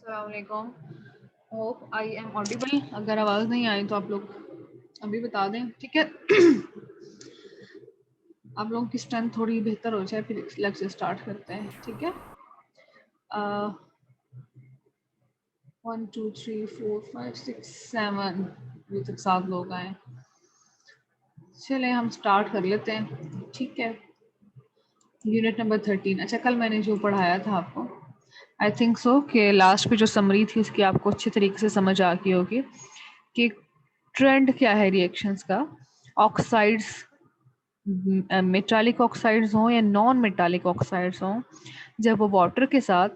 अस्सलाम वालेकुम। Hope I am audible. अगर आवाज़ नहीं आई तो आप लोग अभी बता दें, ठीक है। आप लोगों की स्ट्रेंथ थोड़ी बेहतर हो जाए फिर लेक्चर स्टार्ट करते हैं, ठीक है। 1 2 3 4 5 6 7 अभी तक 7 लोग आए। चले हम स्टार्ट कर लेते हैं, ठीक है। Unit number 13। अच्छा, कल मैंने जो पढ़ाया था आपको, आई थिंक सो कि लास्ट पे जो समरी थी उसकी आपको अच्छे तरीके से समझ आ गई होगी कि ट्रेंड क्या है रिएक्शंस का। ऑक्साइड्स, मेटालिक ऑक्साइड्स हों या नॉन मेटालिक ऑक्साइड्स हों, जब वो वाटर के साथ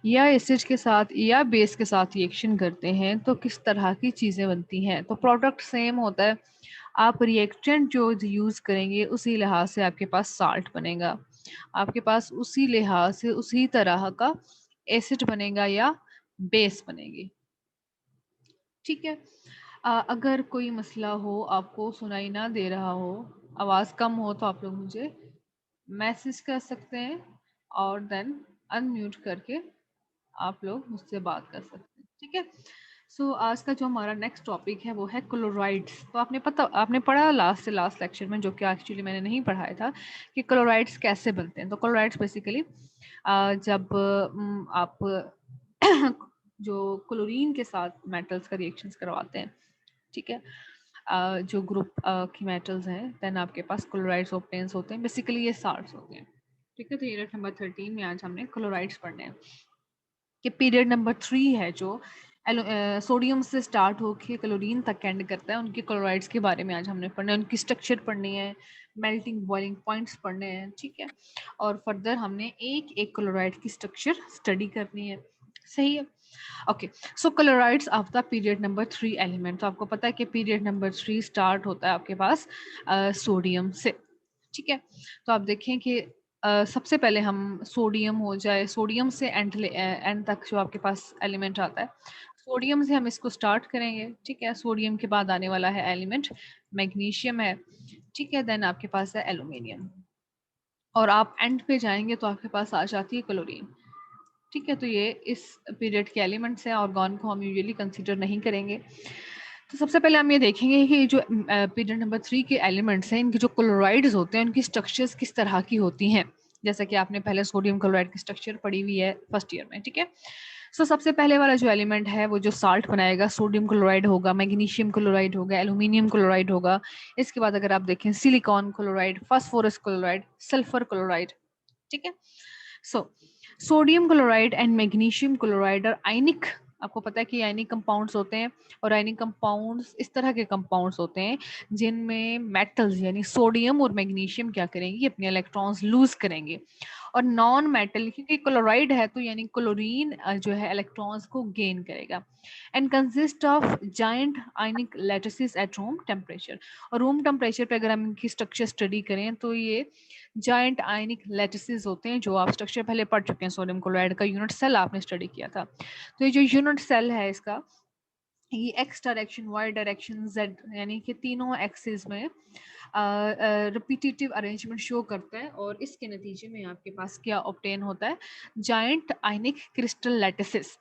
या एसिड के साथ या बेस के साथ रिएक्शन करते हैं तो किस तरह की चीज़ें बनती हैं। तो प्रोडक्ट सेम होता है, आप रिएक्टेंट जो यूज़ करेंगे उसी लिहाज से आपके पास साल्ट बनेगा, आपके पास उसी लिहाज से उसी तरह का एसिड बनेगा या बेस बनेगी, ठीक है। अगर कोई मसला हो, आपको सुनाई ना दे रहा हो, आवाज़ कम हो, तो आप लोग मुझे मैसेज कर सकते हैं और देन अनम्यूट करके आप लोग मुझसे बात कर सकते हैं, ठीक है। सो आज का जो हमारा नेक्स्ट टॉपिक है वो है क्लोराइड्स। तो आपने पढ़ा लास्ट से लास्ट लेक्चर में, जो कि एक्चुअली मैंने नहीं पढ़ाया था, कि क्लोराइड्स कैसे बनते हैं। तो क्लोराइड्स बेसिकली जब आप जो क्लोरीन के साथ मेटल्स का रिएक्शंस करवाते हैं, ठीक है, जो ग्रुप की मेटल्स हैं, देन आपके पास क्लोराइड्स ऑब्टेन्स होते हैं। बेसिकली ये साल्ट्स होते हैं, ठीक है। तो यूनिट नंबर 13 में आज हमने क्लोराइड्स पढ़ने हैं कि पीरियड नंबर 3 है जो सोडियम से स्टार्ट होकर क्लोरीन तक एंड करता है, उनके क्लोराइड्स के बारे में आज हमने पढ़ना है, उनकी स्ट्रक्चर पढ़नी है, मेल्टिंग बॉइलिंग पॉइंट्स पढ़ने हैं, ठीक है। और फर्दर हमने एक एक क्लोराइड की स्ट्रक्चर स्टडी करनी है, सही है। Okay, so chlorides of the period number 3 element. तो आपको पता है कि पीरियड नंबर 3 स्टार्ट होता है आपके पास सोडियम से, ठीक है। तो आप देखें कि सबसे पहले हम सोडियम हो जाए, सोडियम से एंड तक जो आपके पास एलिमेंट आता है, सोडियम से हम इसको स्टार्ट करेंगे, ठीक है। सोडियम के बाद आने वाला है एलिमेंट मैग्नीशियम है, ठीक है। देन आपके पास है एल्यूमिनियम, और आप एंड पे जाएंगे तो आपके पास आ जाती है क्लोरीन, ठीक है। तो ये इस पीरियड के एलिमेंट्स हैं, ऑर्गन को हम यूजुअली कंसीडर नहीं करेंगे। तो सबसे पहले हम ये देखेंगे कि जो पीरियड नंबर 3 के एलिमेंट्स हैं, इनके जो क्लोराइड्स होते हैं उनकी स्ट्रक्चर्स किस तरह की होती हैं, जैसा कि आपने पहले सोडियम क्लोराइड की स्ट्रक्चर पढ़ी हुई है फर्स्ट ईयर में, ठीक है। सो सबसे पहले वाला जो एलिमेंट है वो जो साल्ट बनाएगा, सोडियम क्लोराइड होगा, मैग्नीशियम क्लोराइड होगा, एल्यूमिनियम क्लोराइड होगा। इसके बाद अगर आप देखें silicon chloride, phosphorus chloride, sulphur chloride, ठीक है। So sodium chloride and magnesium chloride और आयनिक, आपको पता है कि आयनिक कंपाउंड्स होते हैं, और आयनिक कंपाउंड्स इस तरह के कंपाउंड्स होते हैं जिनमें मेटल्स यानी सोडियम और मैग्नीशियम क्या करेंगे, अपने इलेक्ट्रॉन्स लूज करेंगे। और नॉन मेटल, क्योंकि क्लोराइड है तो यानी क्लोरीन जो है इलेक्ट्रॉन्स को गेन करेगा, and consist of giant ionic lattices at room temperature. और रूम टेम्परेचर पे अगर हम इनकी स्ट्रक्चर स्टडी करें तो ये जाइंट आयनिक लैटिसेस होते हैं, जो आप स्ट्रक्चर पहले पढ़ चुके हैं, सोडियम क्लोराइड का यूनिट सेल आपने स्टडी किया था। तो ये जो यूनिट सेल है इसका, ये x direction, y direction, z, यानी कि तीनों एक्सिस में रिपीटेटिव अरेंजमेंट शो करता है, और इसके नतीजे में आपके पास क्या ऑब्टेन होता है, giant ionic crystal lattices.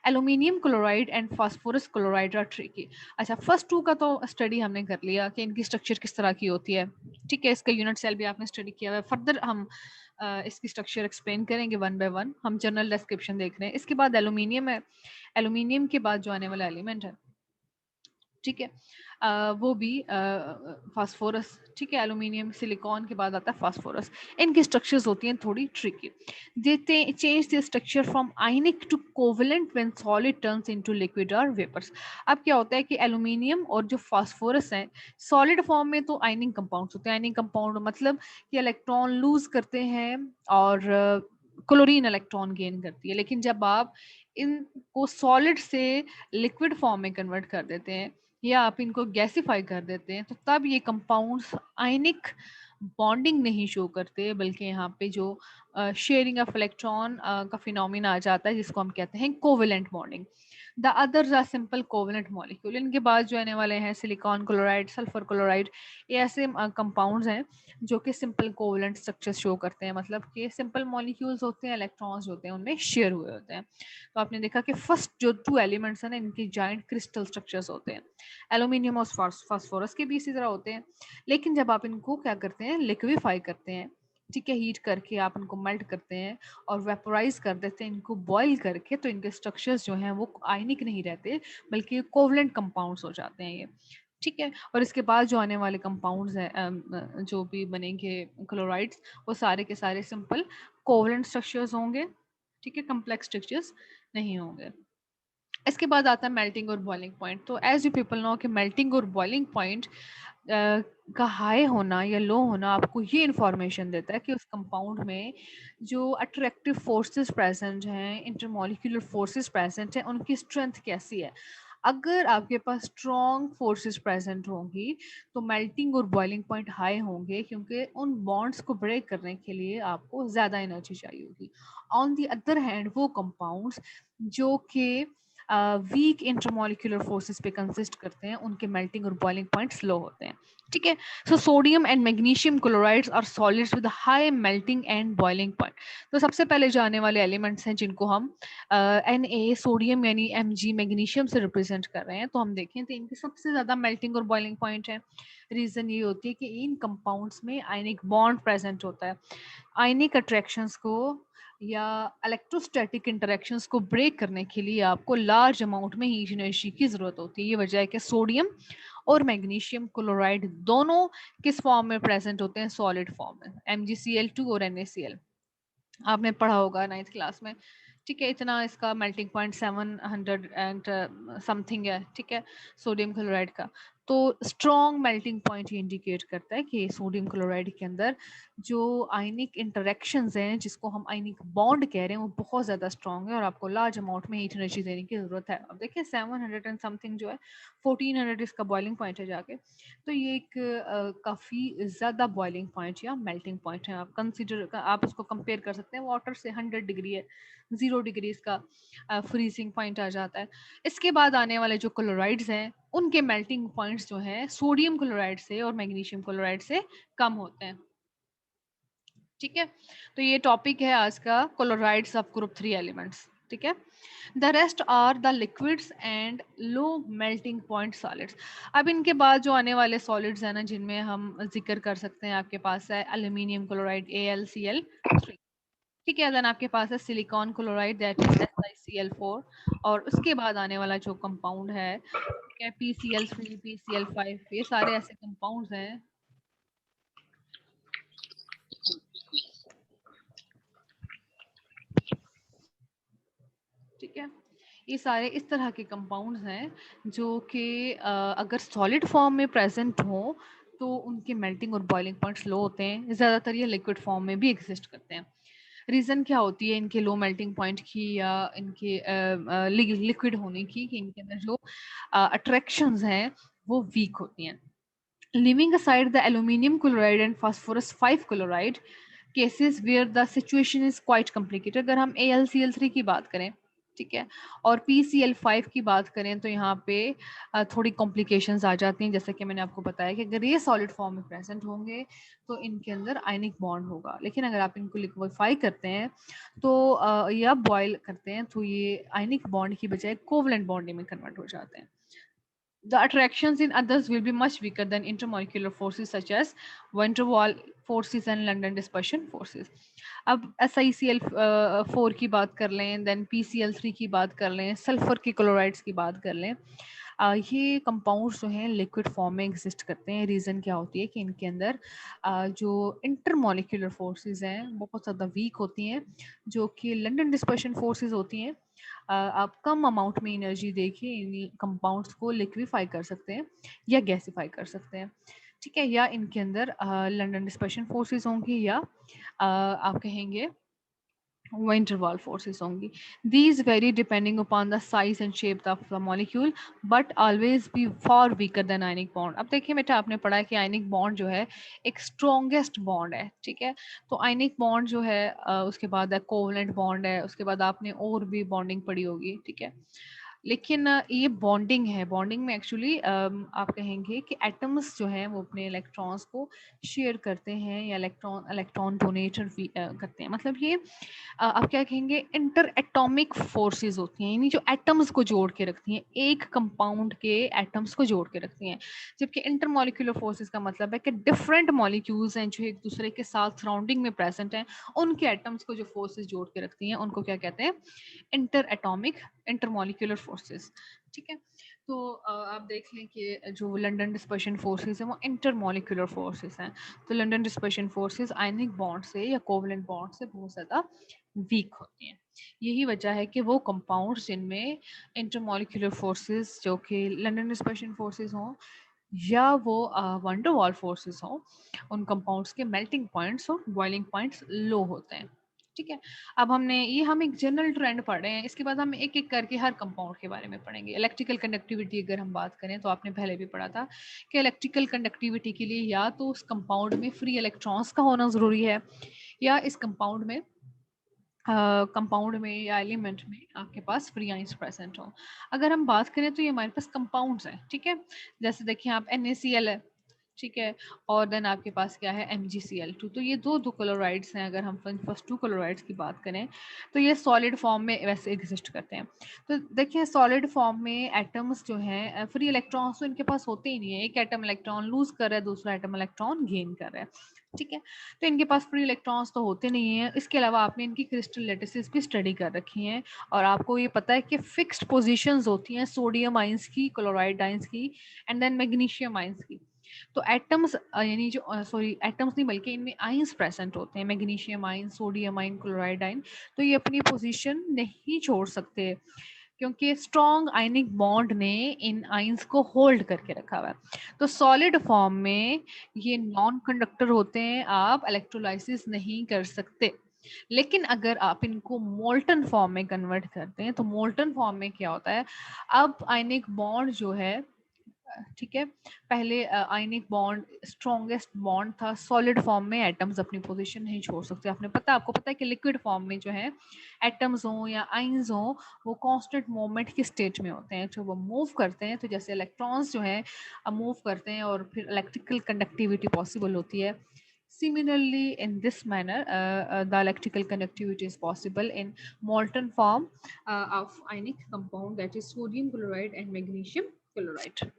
Aluminium chloride and phosphorus chloride are tricky. अच्छा, फर्स्ट टू का तो स्टडी हमने कर लिया कि इनकी स्ट्रक्चर किस तरह की होती है, ठीक है। इसका यूनिट सेल भी आपने स्टडी किया हुआ है। फर्दर हम इसकी स्ट्रक्चर एक्सप्लेन करेंगे वन बाय वन, हम जनरल डिस्क्रिप्शन देख रहे हैं। इसके बाद एल्यूमिनियम है, एल्यूमिनियम के बाद जो आने वाला एलिमेंट है, ठीक है, वो भी फास्फोरस, ठीक है। एल्यूमिनियम सिलिकॉन के बाद आता है फास्फोरस। इनकी स्ट्रक्चर्स होती हैं थोड़ी ट्रिकी। देते change the structure from ionic to covalent when solid turns into liquid और वेपर्स। अब क्या होता है कि एल्यूमिनियम और जो फास्फोरस है, सॉलिड फॉर्म में तो आयनिक कंपाउंड्स होते हैं। आयनिक कंपाउंड मतलब कि इलेक्ट्रॉन लूज करते हैं और क्लोरीन इलेक्ट्रॉन गेन करती है। लेकिन जब आप इनको सॉलिड से लिक्विड फॉर्म में कन्वर्ट कर देते हैं या आप इनको गैसिफाई कर देते हैं, तो तब ये कंपाउंड्स आयनिक बॉन्डिंग नहीं शो करते, बल्कि यहाँ पे जो शेयरिंग ऑफ इलेक्ट्रॉन का फिनोमिना आ जाता है, जिसको हम कहते हैं covalent bonding. The others are simple covalent molecule. इनके बाद जो आने वाले हैं सिलिकॉन क्लोराइड, सल्फर क्लोराइड, ये ऐसे कंपाउंड्स हैं जो कि सिंपल कोवेलेंट स्ट्रक्चर शो करते हैं, मतलब कि सिंपल मॉलिक्यूल्स होते हैं, इलेक्ट्रॉन्स होते हैं उनमें शेयर हुए होते हैं। तो आपने देखा कि फर्स्ट जो 2 एलिमेंट्स हैं ना, इनकी जाइंट क्रिस्टल स्ट्रक्चर्स होते हैं, एल्यूमिनियम और फास्फोरस के भी इसी तरह होते हैं। लेकिन जब आप इनको क्या करते हैं, लिक्विफाई करते हैं, ठीक है, हीट करके आप इनको मेल्ट करते हैं और वेपोराइज कर देते हैं इनको बॉईल करके, तो इनके स्ट्रक्चर्स जो हैं वो आयनिक नहीं रहते बल्कि कोवलेंट कंपाउंड्स हो जाते हैं ये, ठीक है। और इसके बाद जो आने वाले कंपाउंड्स हैं जो भी बनेंगे क्लोराइड्स, वो सारे के सारे सिंपल कोवलेंट स्ट्रक्चर्स होंगे, ठीक है, कम्प्लेक्स स्ट्रक्चर्स नहीं होंगे। इसके बाद आता है मेल्टिंग और बॉइलिंग पॉइंट। तो एज यू पीपल नो कि मेल्टिंग और बॉइलिंग पॉइंट का हाई होना या लो होना आपको ये इंफॉर्मेशन देता है कि उस कंपाउंड में जो अट्रैक्टिव फोर्सेस प्रेजेंट हैं, इंटरमॉलिक्यूलर फोर्सेस प्रेजेंट हैं, उनकी स्ट्रेंथ कैसी है। अगर आपके पास स्ट्रॉन्ग फोर्सेस प्रेजेंट होंगी तो मेल्टिंग और बॉइलिंग पॉइंट हाई होंगे, क्योंकि उन बॉन्ड्स को ब्रेक करने के लिए आपको ज़्यादा एनर्जी चाहिए होगी। ऑन दी अदर हैंड वो कंपाउंड्स जो कि वीक इंटरमॉलिक्यूलर फोर्सेस पे कंसिस्ट करते हैं, उनके मेल्टिंग और बॉइलिंग पॉइंट्स लो होते हैं, ठीक है। So sodium and magnesium chlorides are solids with high melting and boiling point. तो सबसे पहले जो आने वाले एलिमेंट्स हैं जिनको हम Na सोडियम यानी Mg मैग्नीशियम से रिप्रेजेंट कर रहे हैं, तो हम देखें तो इनकी सबसे ज्यादा मेल्टिंग और बॉइलिंग पॉइंट है। रीजन ये होती है कि इन कंपाउंड्स में आयनिक बॉन्ड प्रेजेंट होता है। आयनिक अट्रैक्शंस को या इलेक्ट्रोस्टैटिक इंटरेक्शंस को ब्रेक करने के लिए आपको लार्ज अमाउंट में हीट एनर्जी की जरूरत होती है। ये वजह है कि सोडियम और मैग्नीशियम क्लोराइड दोनों किस फॉर्म में प्रेजेंट होते हैं, सॉलिड फॉर्म में, MgCl2 और NaCl। आपने पढ़ा होगा 9th क्लास में, ठीक है। इतना इसका मेल्टिंग पॉइंट 700 एंड समथिंग है, ठीक है, सोडियम क्लोराइड का। तो स्ट्रॉन्ग मेल्टिंग पॉइंट ये इंडिकेट करता है कि सोडियम क्लोराइड के अंदर जो आयनिक इंटरेक्शंस हैं, जिसको हम आयनिक बॉन्ड कह रहे हैं, वो बहुत ज़्यादा स्ट्रॉन्ग है और आपको लार्ज अमाउंट में हीट एनर्जी देने की ज़रूरत है। अब देखिए 700 एंड समथिंग जो है, 1400 इसका बॉइलिंग पॉइंट है जाके, तो ये एक काफ़ी ज़्यादा बॉइलिंग पॉइंट या मेल्टिंग पॉइंट है। आप कंसीडर, आप इसको कंपेयर कर सकते हैं वाटर से। 100 डिग्री है, 0 डिग्री इसका फ्रीजिंग पॉइंट आ जाता है। इसके बाद आने वाले जो क्लोराइड्स हैं, उनके मेल्टिंग पॉइंट्स जो हैं सोडियम क्लोराइड से और मैग्नीशियम क्लोराइड से कम होते हैं, ठीक है। तो ये टॉपिक है आज का, क्लोराइड्स ऑफ ग्रुप 3 एलिमेंट्स, ठीक है। The rest are the liquids and low melting point solids. अब इनके बाद जो आने वाले सॉलिड्स हैं ना, जिनमें हम जिक्र कर सकते हैं, आपके पास है एल्यूमिनियम क्लोराइड AlCl3, ठीक है। देन आपके पास है silicon chloride that is SiCl4, और उसके बाद आने वाला जो कंपाउंड है, ठीक है, PCl3, PCl5, ये सारे ऐसे कंपाउंड्स हैं, ठीक है। ये सारे इस तरह के कंपाउंड्स हैं जो कि अगर सॉलिड फॉर्म में प्रेजेंट हो तो उनके मेल्टिंग और बॉइलिंग पॉइंट्स लो होते हैं। ज़्यादातर ये लिक्विड फॉर्म में भी एग्जिस्ट करते हैं। रीज़न क्या होती है इनके लो मेल्टिंग पॉइंट की या इनके लिक्विड होने की, कि इनके अंदर जो अट्रैक्शंस हैं वो वीक होती हैं। Leaving aside the aluminium chloride and phosphorus 5 chloride cases where the situation is quite complicated, अगर हम AlCl3 की बात करें, ठीक है, और PCl5 की बात करें, तो यहाँ पे थोड़ी कॉम्प्लिकेशंस आ जाती हैं। जैसे कि मैंने आपको बताया कि अगर ये सॉलिड फॉर्म में प्रेजेंट होंगे तो इनके अंदर आयनिक बॉन्ड होगा, लेकिन अगर आप इनको लिक्विफाई करते हैं तो या बॉयल करते हैं तो ये आयनिक बॉन्ड की बजाय कोवलेंट बॉन्डिंग में कन्वर्ट हो जाते हैं। The attractions in others will be much weaker than intermolecular forces such as van der Waal forces and London dispersion forces. अब SiCl4 की बात कर लें, देन PCl3 की बात कर लें, सल्फर के क्लोराइड्स की बात कर लें, ये कंपाउंड्स जो हैं लिक्विड फॉर्म में एग्जिस्ट करते हैं। रीज़न क्या होती है कि इनके अंदर जो इंटरमॉलिक्यूलर फोर्सेस हैं बहुत ज़्यादा वीक होती हैं, जो कि लंदन डिस्पर्शन फोर्सेस होती हैं। आप कम अमाउंट में एनर्जी देके इन कंपाउंड्स को लिक्विफाई कर सकते हैं या गैसिफाई कर सकते हैं, ठीक है। या इनके अंदर लंदन डिस्पर्शन फोर्सेस होंगी या आप कहेंगे van der Waal forces होंगी। These vary depending upon the size and shape of the molecule, but always be far weaker than ionic bond। अब देखिए बेटा, आपने पढ़ा है कि आयनिक बॉन्ड जो है एक स्ट्रॉन्गेस्ट बॉन्ड है, ठीक है। तो आयनिक बॉन्ड जो है उसके बाद है कोवलेंट बॉन्ड है, उसके बाद आपने और भी बॉन्डिंग पढ़ी होगी, ठीक है। लेकिन ये बॉन्डिंग है। बॉन्डिंग में एक्चुअली आप कहेंगे कि एटम्स जो हैं वो अपने इलेक्ट्रॉन्स को शेयर करते हैं या इलेक्ट्रॉन इलेक्ट्रॉन डोनेटर करते हैं। मतलब ये आप क्या कहेंगे, इंटर एटॉमिक फोर्सेस होती हैं, यानी जो एटम्स को जोड़ के रखती हैं, एक कंपाउंड के एटम्स को जोड़ के रखती हैं। जबकि इंटर मॉलिक्यूलर फोर्सेस का मतलब है कि डिफरेंट मॉलिक्यूल्स हैं जो एक दूसरे के साथ सराउंडिंग में प्रेजेंट हैं, उनके एटम्स को जो फोर्सेस जोड़ के रखती हैं उनको क्या कहते हैं, इंटर एटॉमिक इंटरमॉलिक्यूलर फोर्सेस। ठीक है, तो आप देख लें कि जो लंदन डिस्पर्शन फोर्सेस हैं वो इंटरमॉलिक्यूलर फोर्सेस हैं। तो London dispersion forces ionic bond से या कोवलेंट बॉन्ड से बहुत ज़्यादा वीक होती हैं। यही वजह है कि वो कंपाउंड्स जिनमें इंटरमॉलिक्यूलर फोर्सेस जो कि लंदन डिस्पर्शन फोर्सेस हों या वो वंडर वॉल फोर्सेस हों, उन कंपाउंड्स के मेल्टिंग पॉइंट्स और बॉइलिंग पॉइंट्स लो होते हैं। ठीक है, अब हम एक जनरल ट्रेंड पढ़ रहे हैं, इसके बाद हम एक एक करके हर कंपाउंड के बारे में पढ़ेंगे। इलेक्ट्रिकल कंडक्टिविटी अगर हम बात करें तो आपने पहले भी पढ़ा था कि इलेक्ट्रिकल कंडक्टिविटी के लिए या तो उस कंपाउंड में फ्री इलेक्ट्रॉन्स का होना ज़रूरी है या इस कंपाउंड में या एलिमेंट में आपके पास फ्री आइंस प्रेजेंट हो। अगर हम बात करें तो ये हमारे पास कंपाउंड्स हैं। ठीक है, जैसे देखिए आप NaCl है, ठीक है, और देन आपके पास क्या है MgCl2। तो ये दो क्लोराइड्स हैं। अगर हम फर्स्ट टू क्लोराइड्स की बात करें तो ये सॉलिड फॉर्म में वैसे एग्जिस्ट करते हैं। तो देखिए सॉलिड फॉर्म में एटम्स जो हैं फ्री इलेक्ट्रॉन्स तो इनके पास होते ही नहीं है। एक एटम इलेक्ट्रॉन लूज कर रहा है, दूसरा एटम इलेक्ट्रॉन गेन कर रहा है। ठीक है, तो इनके पास फ्री इलेक्ट्रॉन्स तो होते नहीं है। इसके अलावा आपने इनकी क्रिस्टल लैटिसेस भी स्टडी कर रखी हैं और आपको ये पता है कि फिक्स्ड पोजीशंस होती हैं सोडियम आइंस की, क्लोराइड आइंस की एंड देन मैग्नीशियम आइंस की। तो एटम्स यानी जो सॉरी एटम्स नहीं बल्कि इनमें आइंस प्रेजेंट होते हैं, मैग्नीशियम आइन, सोडियम आइन, क्लोराइड आइन। तो ये अपनी पोजीशन नहीं छोड़ सकते क्योंकि स्ट्रॉन्ग आयनिक बॉन्ड ने इन आइंस को होल्ड करके रखा हुआ है। तो सॉलिड फॉर्म में ये नॉन कंडक्टर होते हैं, आप इलेक्ट्रोलाइसिस नहीं कर सकते। लेकिन अगर आप इनको मोल्टन फॉर्म में कन्वर्ट करते हैं तो मोल्टन फॉर्म में क्या होता है, अब आयनिक बॉन्ड जो है, ठीक है, पहले आयनिक बॉन्ड स्ट्रॉन्गेस्ट बॉन्ड था। सॉलिड फॉर्म में एटम्स अपनी पोजीशन नहीं छोड़ सकते। आपको पता है कि लिक्विड फॉर्म में जो है एटम्स हों या आइंस हों वो कांस्टेंट मोमेंट की स्टेट में होते हैं। जब वो मूव करते हैं तो जैसे इलेक्ट्रॉन्स जो हैं मूव करते हैं और फिर इलेक्ट्रिकल कंडक्टिविटी पॉसिबल होती है। Similarly, in this manner, the electrical conductivity is possible in molten form of ionic compound, that is sodium chloride and magnesium chloride.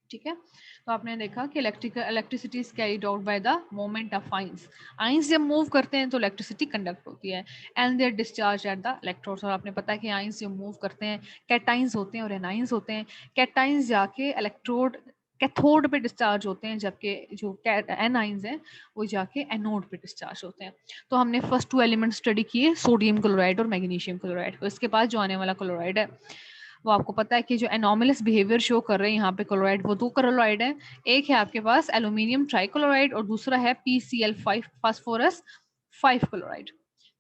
ठीक है, तो आपने देखा कि electricity is carried out by the moment of ions. Ions जब move करते हैं तो इलेक्ट्रिसिटी कंडक्ट होती है and their discharge at the electrodes. और आपने पता है कि आइंस जब मूव करते हैं कैटाइंस होते हैं और एनाइंस होते हैं। कैटाइंस जाके इलेक्ट्रोड कैथोड पे डिस्चार्ज होते हैं, जबकि जो एनाइंस हैं वो जाके एनोड पे डिस्चार्ज होते हैं। तो हमने फर्स्ट टू एलिमेंट स्टडी किए, सोडियम क्लोराइड और मैग्नीशियम क्लोराइड। तो इसके बाद जो आने वाला क्लोराइड है वो आपको पता है कि जो एनोमलस बिहेवियर शो कर रहे हैं यहाँ पे क्लोराइड, वो दो क्लोराइड है। एक है आपके पास एल्यूमिनियम ट्राइक्लोराइड और दूसरा है PCl5 फास्फोरस 5 क्लोराइड।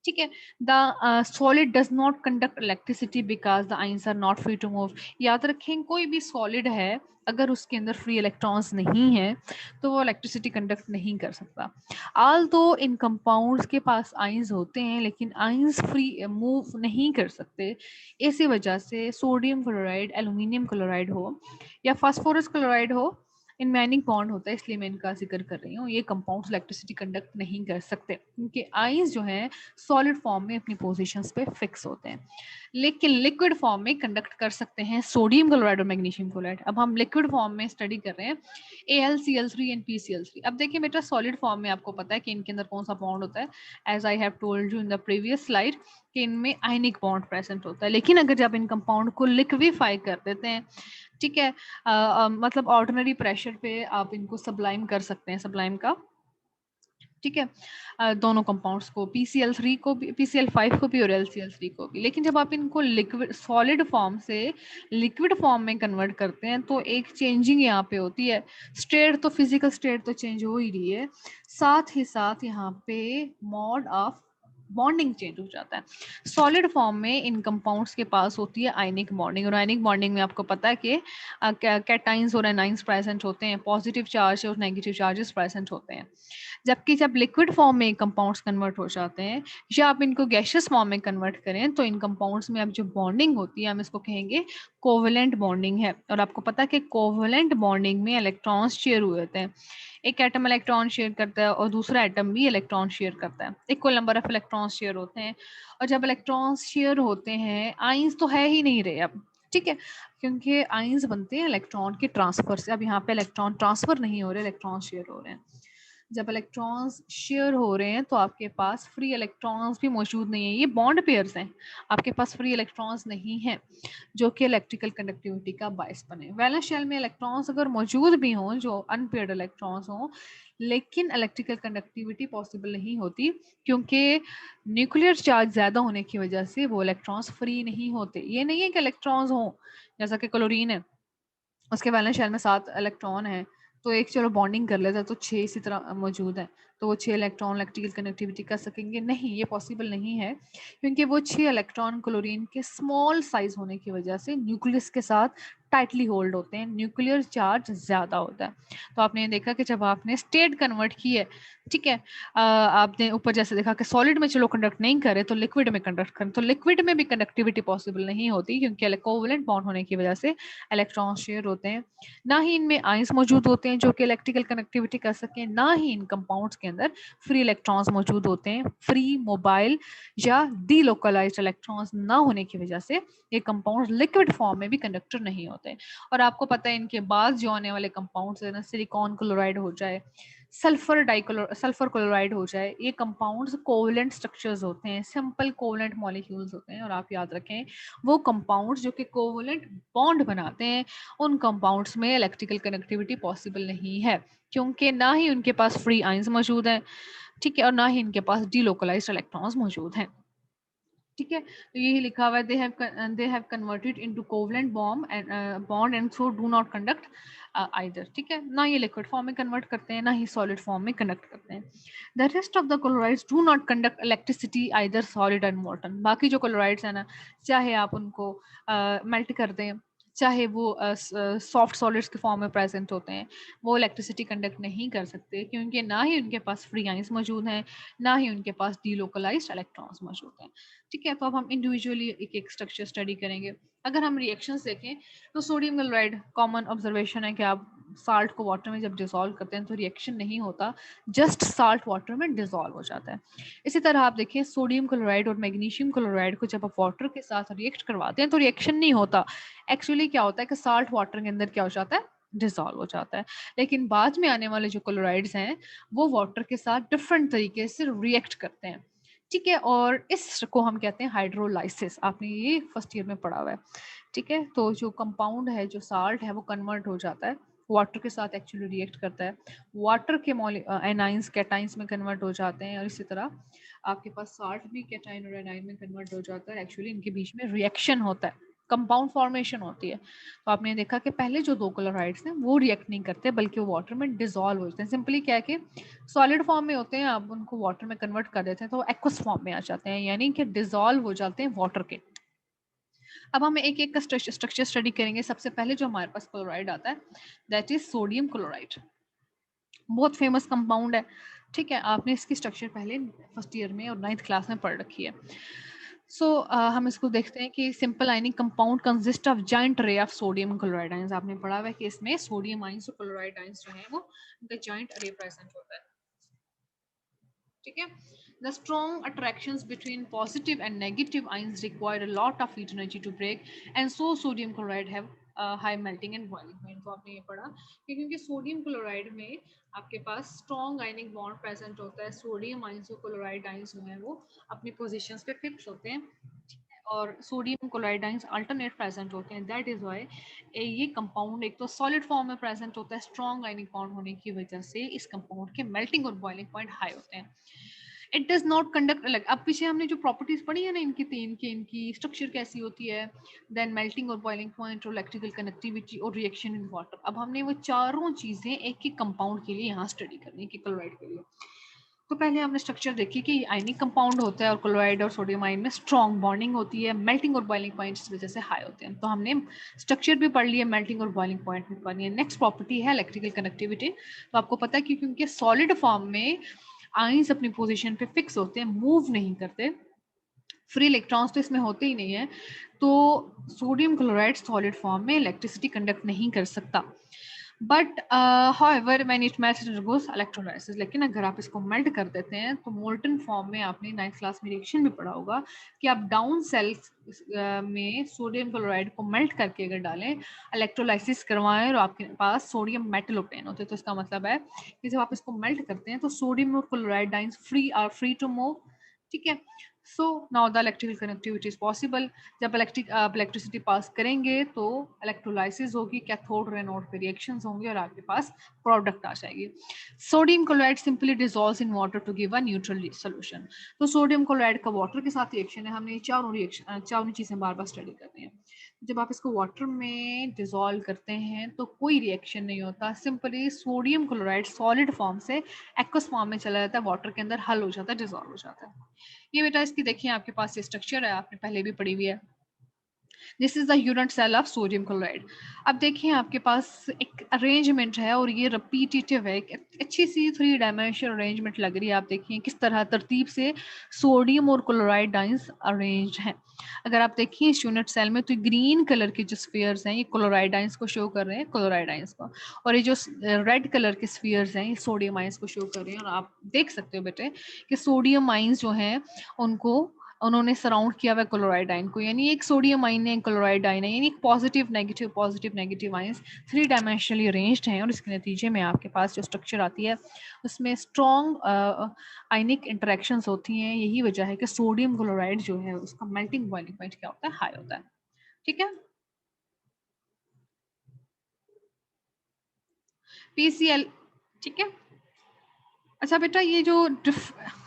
ठीक है, the solid does not conduct electricity because the ions are not free to move. याद रखें कोई भी सॉलिड है अगर उसके अंदर फ्री इलेक्ट्रॉन्स नहीं है तो वो इलेक्ट्रिसिटी कंडक्ट नहीं कर सकता। आल दो इन कंपाउंड्स के पास आइंस होते हैं लेकिन आइंस फ्री मूव नहीं कर सकते। इसी वजह से सोडियम क्लोराइड, एल्यूमिनियम क्लोराइड हो या फास्फोरस क्लोराइड हो, इनमें आयनिक बॉन्ड होता है, इसलिए मैं इनका जिक्र कर रही हूँ। ये कंपाउंड्स इलेक्ट्रिसिटी कंडक्ट नहीं कर सकते क्योंकि आइंस जो हैं सॉलिड फॉर्म में अपनी पोजीशंस पे फिक्स होते हैं, लेकिन लिक्विड फॉर्म में कंडक्ट कर सकते हैं सोडियम क्लोराइड और मैग्नीशियम क्लोराइड। अब हम लिक्विड फॉर्म में स्टडी कर रहे हैं AlCl3 एंड PCl3। अब देखिए बेटा सॉलिड फॉर्म में आपको पता है कि इनके अंदर कौन सा बॉन्ड होता है, as I have told you in the previous slide कि इनमें आयनिक बॉन्ड प्रेजेंट होता है। लेकिन अगर जब इन कंपाउंड को लिक्विफाई कर देते हैं, ठीक है, मतलब ऑर्डिनरी प्रेशर पे आप इनको सब्लाइम कर सकते हैं, सब्लाइम का, ठीक है, दोनों कंपाउंड्स को, PCl3 को भी, PCl5 को भी और LCl3 को भी। लेकिन जब आप इनको लिक्विड सॉलिड फॉर्म से लिक्विड फॉर्म में कन्वर्ट करते हैं तो एक चेंजिंग यहाँ पे होती है। स्टेट तो फिजिकल स्टेट तो चेंज हो ही रही है, साथ ही साथ यहाँ पे मोड ऑफ बॉन्डिंग चेंज हो जाता है। सॉलिड फॉर्म में इन कंपाउंड्स के पास होती है आयनिक बॉन्डिंग, और आयनिक बॉन्डिंग में आपको पता है कि कैटाइंस और एनाइंस प्रेजेंट होते हैं, पॉजिटिव चार्ज और नेगेटिव चार्जेस प्रेजेंट होते हैं। जबकि जब लिक्विड फॉर्म में कंपाउंड्स कन्वर्ट हो जाते हैं या आप इनको गैशियस फॉर्म में कन्वर्ट करें तो इन कंपाउंड्स में अब जो बॉन्डिंग होती है हम इसको कहेंगे कोवेलेंट बॉन्डिंग है। और आपको पता है कि कोवेलेंट बॉन्डिंग में इलेक्ट्रॉन्स शेयर हुए होते हैं, एक एटम इलेक्ट्रॉन शेयर करता है और दूसरा एटम भी इलेक्ट्रॉन शेयर करता है, equal number of electron share होते हैं। और जब इलेक्ट्रॉन्स शेयर होते हैं, आइंस तो है ही नहीं रहे अब, ठीक है, क्योंकि आइंस बनते हैं इलेक्ट्रॉन के ट्रांसफर से। अब यहाँ पे इलेक्ट्रॉन ट्रांसफर नहीं हो रहे, इलेक्ट्रॉन शेयर हो रहे हैं। जब इलेक्ट्रॉन्स शेयर हो रहे हैं तो आपके पास फ्री इलेक्ट्रॉन्स भी मौजूद नहीं है, ये बॉन्ड पेयर्स हैं, आपके पास फ्री इलेक्ट्रॉन्स नहीं है जो कि इलेक्ट्रिकल कंडक्टिविटी का बायस बने। वैलेंस शेल में इलेक्ट्रॉन्स अगर मौजूद भी हों जो अनपेयर्ड इलेक्ट्रॉन्स हों, लेकिन इलेक्ट्रिकल कंडक्टिविटी पॉसिबल नहीं होती क्योंकि न्यूक्लियर चार्ज ज़्यादा होने की वजह से वो इलेक्ट्रॉन्स फ्री नहीं होते। ये नहीं है कि इलेक्ट्रॉन्स हों, जैसा कि क्लोरीन है, उसके वैलेंस शेल में 7 इलेक्ट्रॉन है, तो एक चलो बॉन्डिंग कर लेता है तो 6 इसी तरह मौजूद है, तो वो 6 इलेक्ट्रॉन इलेक्ट्रिकल कनेक्टिविटी कर सकेंगे? नहीं, ये पॉसिबल नहीं है, क्योंकि वो 6 इलेक्ट्रॉन क्लोरीन के स्मॉल साइज होने की वजह से न्यूक्लियस के साथ टाइटली होल्ड होते हैं, न्यूक्लियर चार्ज ज़्यादा होता है। तो आपने देखा कि जब आपने स्टेट कन्वर्ट की है, ठीक है, आपने ऊपर जैसे देखा कि सॉलिड में चलो कंडक्ट नहीं करे तो लिक्विड में कंडक्ट करें, तो लिक्विड में भी कंडक्टिविटी पॉसिबल नहीं होती क्योंकि कोवेलेंट बॉन्ड होने की वजह से इलेक्ट्रॉन शेयर होते हैं। ना ही इनमें आयंस मौजूद होते हैं जो कि इलेक्ट्रिकल कनेक्टिविटी कर सकें, ना ही इन कंपाउंड्स के अंदर फ्री इलेक्ट्रॉन्स मौजूद होते हैं। फ्री, मोबाइल या डीलोकलाइज्ड इलेक्ट्रॉन्स ना होने की वजह से ये कंपाउंड्स लिक्विड फॉर्म में भी कंडक्टर नहीं होते। और आपको पता है इनके बाद जो आने वाले कंपाउंड्स है ना, सिलिकॉन क्लोराइड हो जाए, सल्फर क्लोराइड हो जाए, ये कंपाउंड्स कोवेलेंट स्ट्रक्चर्स होते हैं, सिंपल कोवेलेंट मॉलिक्यूल्स होते हैं। और आप याद रखें वो कंपाउंड्स जो कि कोवेलेंट बॉन्ड बनाते हैं, उन कंपाउंड्स में इलेक्ट्रिकल कनेक्टिविटी पॉसिबल नहीं है क्योंकि ना ही उनके पास फ्री आयंस मौजूद हैं, ठीक है, और ना ही इनके पास डीलोकलाइज्ड इलेक्ट्रॉन्स मौजूद हैं, ठीक है। तो यही लिखा हुआ है, they have converted into covalent bond and so do not conduct either, ठीक है, ना ये लिक्विड फॉर्म में कन्वर्ट करते हैं ना ही सॉलिड फॉर्म में कंडक्ट करते हैं। The rest of the chlorides do not conduct electricity either solid and molten. बाकी जो क्लोराइड्स है ना, चाहे आप उनको मेल्ट कर दें, चाहे वो सॉफ्ट सॉलिड्स के फॉर्म में प्रेजेंट होते हैं, वो इलेक्ट्रिसिटी कंडक्ट नहीं कर सकते क्योंकि ना ही उनके पास फ्री आयंस मौजूद हैं, ना ही उनके पास डीलोकलाइज्ड इलेक्ट्रॉन्स मौजूद हैं, ठीक है। तो अब हम इंडिविजुअली एक एक स्ट्रक्चर स्टडी करेंगे। अगर हम रिएक्शंस देखें तो सोडियम क्लोराइड, कॉमन ऑब्जर्वेशन है कि आप साल्ट को वाटर में जब डिसॉल्व करते हैं तो रिएक्शन नहीं होता, जस्ट साल्ट वाटर में डिसॉल्व हो जाता है। इसी तरह आप देखें सोडियम क्लोराइड और मैग्नीशियम क्लोराइड को जब आप वाटर के साथ रिएक्ट करवाते हैं तो रिएक्शन नहीं होता, एक्चुअली क्या होता है कि साल्ट वाटर के अंदर क्या हो जाता है, डिसॉल्व हो जाता है। लेकिन बाद में आने वाले जो क्लोराइड्स हैं वो वाटर के साथ डिफरेंट तरीके से रिएक्ट करते हैं, ठीक है, और इस को हम कहते हैं हाइड्रोलाइसिस। आपने ये फर्स्ट ईयर में पढ़ा हुआ है, ठीक है। तो जो कंपाउंड है, जो साल्ट है, वो कन्वर्ट हो जाता है, वाटर के साथ एक्चुअली रिएक्ट करता है, वाटर के एनाइंस कैटाइंस में कन्वर्ट हो जाते हैं, और इसी तरह आपके पास साल्ट भी कैटाइन और एनाइन में कन्वर्ट हो जाता है, एक्चुअली इनके बीच में रिएक्शन होता है, कंपाउंड फॉर्मेशन होती है। तो आपने देखा कि पहले जो 2 क्लोराइड्स हैं वो रिएक्ट नहीं करते बल्कि वो वाटर में डिसॉल्व हो जाते हैं। सिंपली क्या है कि सॉलिड फॉर्म में होते हैं, आप उनको वाटर में कन्वर्ट कर देते हैं तो एक्वस फॉर्म में आ जाते हैं, यानी कि डिसॉल्व हो जाते हैं वाटर के। अब हम एक एक का स्ट्रक्चर स्टडी करेंगे। सबसे पहले जो हमारे पास क्लोराइड आता है दैट इज सोडियम क्लोराइड, बहुत फेमस कंपाउंड है, ठीक है, आपने इसकी स्ट्रक्चर पहले फर्स्ट ईयर में और 9th क्लास में पढ़ रखी है। हम इसको देखते हैं कि simple ionic compound consist of joint ray of sodium chloride ions. आपने पढ़ा हुआ है कि इसमें सोडियम आयंस और क्लोराइड आयंस जो है वो उनका जॉइंट रे प्रेजेंट होता है, ठीक है। The strong attractions between positive and negative ions require a lot of heat energy to break, and so sodium chloride have high melting and boiling point। तो आपने ये पढ़ा कि क्योंकि सोडियम क्लोराइड में आपके पास स्ट्रॉन्ग आयनिक बॉन्ड प्रेजेंट होता है, सोडियम आयंस और क्लोराइड आयंस जो है वो अपनी पोजीशंस पे फिक्स होते हैं, और sodium chloride ions alternate present होते हैं। दैट इज व्हाई ये कंपाउंड एक तो सॉलिड फॉर्म में प्रेजेंट होता है, स्ट्रॉन्ग आयनिक बॉन्ड होने की वजह से इस कंपाउंड के मेल्टिंग और बॉइलिंग पॉइंट हाई होते हैं। इट डज नॉट कंडक्ट अलग। अब पीछे हमने जो प्रॉपर्टीज पढ़ी है ना इनकी, तीन की, इनकी स्ट्रक्चर कैसी होती है, देन मेल्टिंग और बॉइलिंग पॉइंट और इलेक्ट्रिकल कनेक्टिविटी और रिएक्शन इन वाटर। अब हमने वो चारों चीजें एक ही कंपाउंड के लिए यहाँ स्टडी करनी है कि क्लोराइड के लिए। तो पहले हमने स्ट्रक्चर देखी कि आयनिक कंपाउंड होता है और क्लोराइड और सोडियम आयन में स्ट्रॉन्ग बॉन्डिंग होती है, मेल्टिंग और बॉइलिंग पॉइंट इस वजह से हाई होते हैं। तो हमने स्ट्रक्चर भी पढ़ लिया, मेल्टिंग और बॉइलिंग पॉइंट भी पढ़ लिया। नेक्स्ट प्रॉपर्टी है इलेक्ट्रिकल कनेक्टिविटी। तो आपको पता है कि क्योंकि सॉलिड फॉर्म में आयंस अपनी पोजीशन पे फिक्स होते हैं, मूव नहीं करते, फ्री इलेक्ट्रॉन्स तो इसमें होते ही नहीं है, तो सोडियम क्लोराइड सॉलिड फॉर्म में इलेक्ट्रिसिटी कंडक्ट नहीं कर सकता। But however when it melts it undergoes electrolysis. लेकिन अगर आप इसको मेल्ट कर देते हैं तो मोल्टन फॉर्म में, आपने 9th क्लास में रिएक्शन भी पढ़ा होगा कि आप डाउन सेल्स में सोडियम क्लोराइड को मेल्ट करके अगर डालें, इलेक्ट्रोलाइसिस करवाएं और आपके पास सोडियम मेटल ऑब्टेन होते हैं, तो इसका मतलब है कि जब आप इसको मेल्ट करते हैं तो सोडियम और chloride ions free to move. ठीक है, so now the electrical connectivity is possible. जब इलेक्ट्रिसिटी पास करेंगे तो इलेक्ट्रोलाइसिस होगी, कैथोड और एनोड पे रिएक्शंस होंगे और आपके पास प्रोडक्ट आ जाएगी। Sodium chloride simply dissolves in water to give a neutral solution. तो सोडियम क्लोराइड का वाटर के साथ रिएक्शन है, हमने चारों चीजें बार बार स्टडी करनी है। जब आप इसको वाटर में डिसॉल्व करते हैं तो कोई रिएक्शन नहीं होता, simply sodium chloride solid form से एक्वस फॉर्म में चला जाता है, वाटर के अंदर हल हो जाता है, डिसॉल्व हो जाता है। ये बेटा इसकी देखिए आपके पास ये स्ट्रक्चर है, आपने पहले भी पढ़ी हुई है। This is the unit cell of sodium chloride. अब देखिए आपके पास एक अरेंजमेंट है और ये रिपीटेटिव है, एक अच्छी सी 3 डायमेंशनल अरेंजमेंट लग रही है। आप देखिए किस तरह तरतीब से सोडियम और क्लोराइड आयंस अरेंज हैं। अगर आप देखिए इस यूनिट सेल में तो ग्रीन कलर के जो स्फीयर्स हैं ये क्लोराइड आयंस को शो कर रहे हैं, क्लोराइड आयंस को, और ये जो रेड कलर के स्फीयर्स हैं ये सोडियम आयंस को शो कर रहे हैं। और आप देख सकते हो बेटे कि सोडियम आयंस जो हैं उनको उन्होंने सराउंड किया हुआ क्लोराइड आयन को, यानी एक सोडियम आयन है, एक क्लोराइड आयन है, यानी एक positive negative ions 3 dimensionally arranged हैं। और इसके नतीजे में आपके पास जो स्ट्रक्चर आती है उसमें स्ट्रॉन्ग आयनिक इंटरेक्शंस होती हैं। यही वजह है कि सोडियम क्लोराइड जो है उसका मेल्टिंग बॉइलिंग पॉइंट क्या होता है, हाई होता है। ठीक है, पीसीएल। ठीक है, अच्छा बेटा ये जो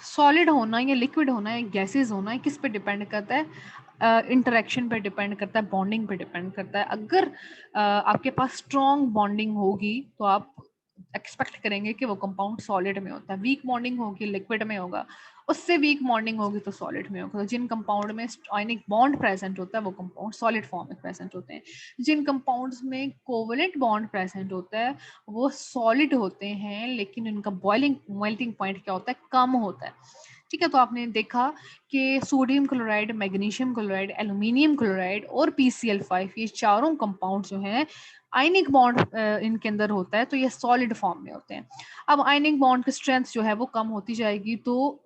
सॉलिड होना या लिक्विड होना या गैसेस होना है किस पे डिपेंड करता है, इंटरेक्शन पे डिपेंड करता है, बॉन्डिंग पे डिपेंड करता है। अगर आपके पास स्ट्रॉन्ग बॉन्डिंग होगी तो आप एक्सपेक्ट करेंगे कि वो कंपाउंड सॉलिड में होता है, वीक बॉन्डिंग होगी लिक्विड में होगा, उससे वीक बॉन्डिंग होगी तो सॉलिड में होगा। तो जिन कंपाउंड में आयनिक बॉन्ड प्रेजेंट होता है वो कंपाउंड सॉलिड फॉर्म में प्रेजेंट होते हैं। जिन कंपाउंड्स में कोवलेंट बॉन्ड प्रेजेंट होता है वो सॉलिड होते हैं, लेकिन उनका बॉइलिंग मेल्टिंग पॉइंट क्या होता है, कम होता है। ठीक है, तो आपने देखा कि sodium chloride, magnesium chloride, aluminium chloride और PCl5 ये चारों कंपाउंड जो हैं आयनिक बॉन्ड इनके अंदर होता है, तो ये सॉलिड फॉर्म में होते हैं। अब आयनिक बॉन्ड की स्ट्रेंथ जो है वो कम होती जाएगी तो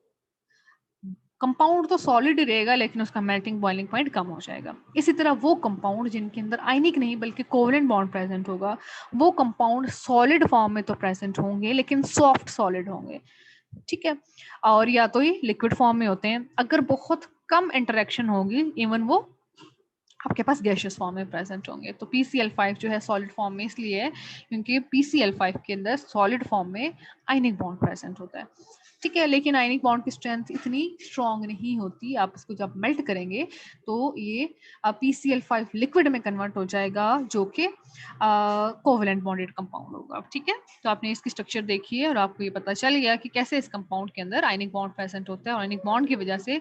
कंपाउंड तो सॉलिड ही रहेगा लेकिन उसका मेल्टिंग बॉइलिंग पॉइंट कम हो जाएगा। इसी तरह वो कंपाउंड जिनके अंदर आयनिक नहीं बल्कि कोवलेंट बॉन्ड प्रेजेंट होगा वो कंपाउंड सॉलिड फॉर्म में तो प्रेजेंट होंगे लेकिन सॉफ्ट सॉलिड होंगे। ठीक है, और या तो ये लिक्विड फॉर्म में होते हैं। अगर बहुत कम इंटरेक्शन होगी इवन वो आपके पास गैशियस फॉर्म में प्रेजेंट होंगे। तो PCl5 जो है सॉलिड फॉर्म में इसलिए है क्योंकि PCl5 के अंदर सॉलिड फॉर्म में आयनिक बॉन्ड प्रेजेंट होता है। ठीक है, लेकिन आयनिक बॉन्ड की स्ट्रेंथ इतनी स्ट्रॉन्ग नहीं होती। आप इसको जब मेल्ट करेंगे तो ये PCl5 लिक्विड में कन्वर्ट हो जाएगा जो कि कोवेलेंट बॉन्डेड कंपाउंड होगा। ठीक है, तो आपने इसकी स्ट्रक्चर देखी है और आपको ये पता चल गया कि कैसे इस कंपाउंड के अंदर आयनिक बॉन्ड प्रेजेंट होता है और आयनिक बॉन्ड की वजह से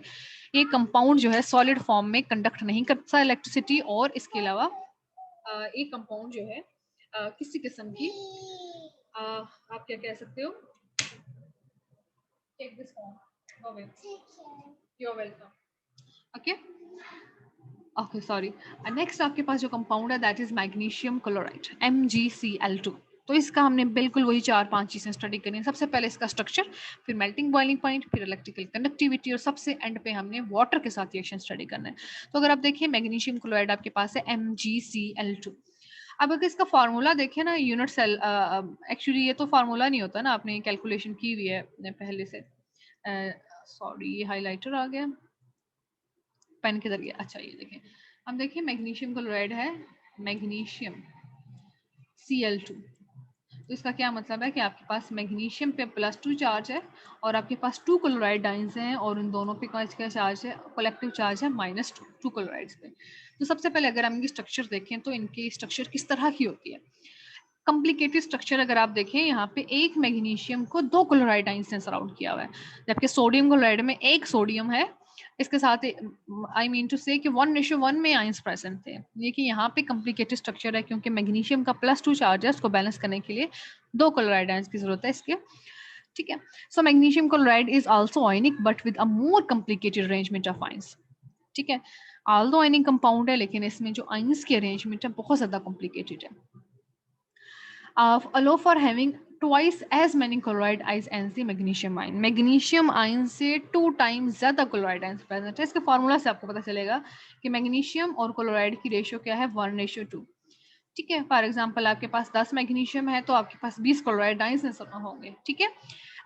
ये कंपाउंड जो है सॉलिड फॉर्म में कंडक्ट नहीं करता इलेक्ट्रिसिटी। और इसके अलावा एक कंपाउंड जो है किसी किस्म की आप क्या कह सकते हो, take this form, you are welcome. Okay okay sorry. Next आपके पास जो कंपाउंड है that is magnesium chloride, MgCl2। तो इसका हमने बिल्कुल वही 4-5 चीजें स्टडी करनी है। सबसे पहले इसका स्ट्रक्चर, फिर मेल्टिंग बॉइलिंग पॉइंट, फिर इलेक्ट्रिकल कंडक्टिविटी और सबसे एंड पे हमने वाटर के साथ रिएक्शन स्टडी करना है। तो अगर आप देखिए मैग्नीशियम क्लोराइड आपके पास है MgCl2। अब अगर इसका फार्मूला देखें ना, यूनिट सेल, एक्चुअली ये तो फार्मूला नहीं होता ना, आपने कैलकुलेशन की हुई है पहले से। सॉरी, ये हाईलाइटर आ गया पेन के जरिए। अच्छा ये देखें, हम देखें मैग्नीशियम क्लोराइड है मैग्नीशियम Cl2। तो इसका क्या मतलब है कि आपके पास मैग्नीशियम पे +2 चार्ज है और आपके पास 2 क्लोराइड आयंस हैं और उन दोनों पे क्या चार्ज है, कलेक्टिव चार्ज है -2 क्लोराइड्स पे। तो सबसे पहले अगर हम इनकी स्ट्रक्चर देखें तो इनकी स्ट्रक्चर किस तरह की होती है। कॉम्प्लिकेटेड स्ट्रक्चर अगर आप देखें, यहाँ पे एक मैग्नीशियम को 2 क्लोराइड आइंस ने सराउंड किया हुआ है, जबकि सोडियम क्लोराइड में एक सोडियम है, इसके साथ आई मीन टू से कि 1:1 में आइंस प्रेजेंट थे। ये कि यहाँ पे कॉम्प्लिकेटेड स्ट्रक्चर है क्योंकि मैग्नीशियम का +2 चार्ज है, उसको बैलेंस करने के लिए 2 क्लोराइड आइंस की जरूरत है इसके, ठीक है। So magnesium chloride is also ionic but with a more complicated arrangement of ions, ठीक है। आल्दो आयनिक कंपाउंड है लेकिन इसमें जो आइंस की अरेंजमेंट है बहुत ज्यादा कॉम्प्लिकेटेड है। allow for having twice as many chloride ions as the magnesium ion. Magnesium ion से 2 times ज्यादा chloride ions present है। इसके फार्मूला से आपको पता चलेगा कि मैग्नीशियम और क्लोराइड की रेशियो क्या है, 1:2, ठीक है। फॉर एग्जाम्पल आपके पास 10 मैग्नीशियम है तो आपके पास 20 क्लोराइड आइंस होंगे, ठीक है।